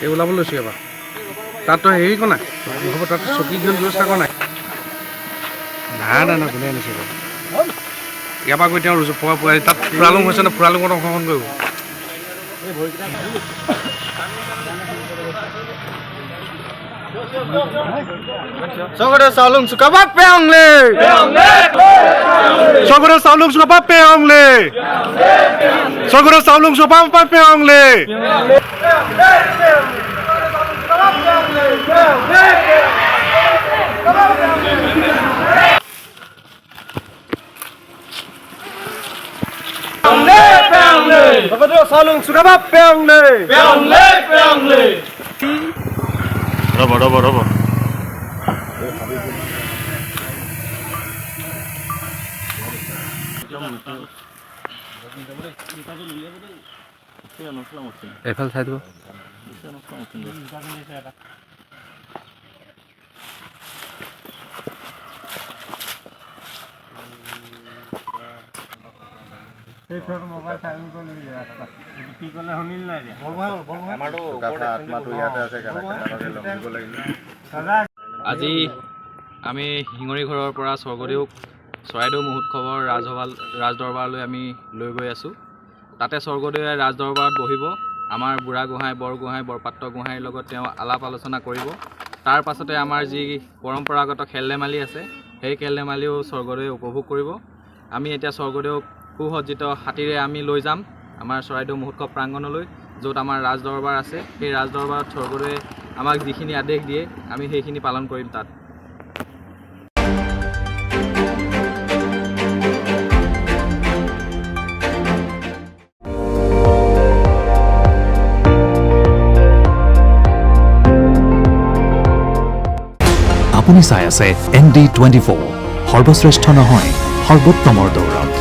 এই ওলাব লৈছোঁ এবাৰ তাততো হেৰি কৰা নাই হ'ব তাত চকীখন ব্যৱস্থা কৰা নাই নাই কোনে আনিছে ইয়াৰ পৰা গৈ তেওঁ তাত ফুৰালুং হৈছে নে ফুৰালুঙত অংশগ্ৰহণ কৰিব Sogoro Saulung Sukapa Peongle. Sogoro Saulung Sukapa Peongle. Sogoro Saulung Sukapa Peongle. Sogoro Saulung Sukapa Peongle. Raba. এইফালে চাই দিব আজি আমি শিঙৰি ঘৰৰ পৰা স্বৰ্গদেউক চৰাইদেউ মহোৎসৱৰ ৰাজদৰবাৰলৈ আমি লৈ গৈ আছোঁ তাতে স্বৰ্গদেৱে ৰাজদৰবাৰত বহিব আমাৰ বুঢ়া গোহাঁই বৰগোহাঁই বৰপাত্ৰ গোহাঁইৰ লগত তেওঁ আলাপ আলোচনা কৰিব তাৰ পাছতে আমাৰ যি পৰম্পৰাগত খেল ধেমালি আছে সেই খেল ধেমালিও স্বৰ্গদেৱে উপভোগ কৰিব আমি এতিয়া স্বৰ্গদেউক সুসজ্জিত হাতীৰে আমি লৈ যাম আমাৰ চৰাইদেউ মহোৎসৱ প্ৰাংগণলৈ য'ত আমাৰ ৰাজদৰবাৰ আছে সেই ৰাজদৰবাৰত স্বৰ্গদেৱে আমাক যিখিনি আদেশ দিয়ে আমি সেইখিনি পালন কৰিম তাত আপুনি চাই আছে ND24 সৰ্বশ্ৰেষ্ঠ নহয় সৰ্বোত্তমৰ দৌৰত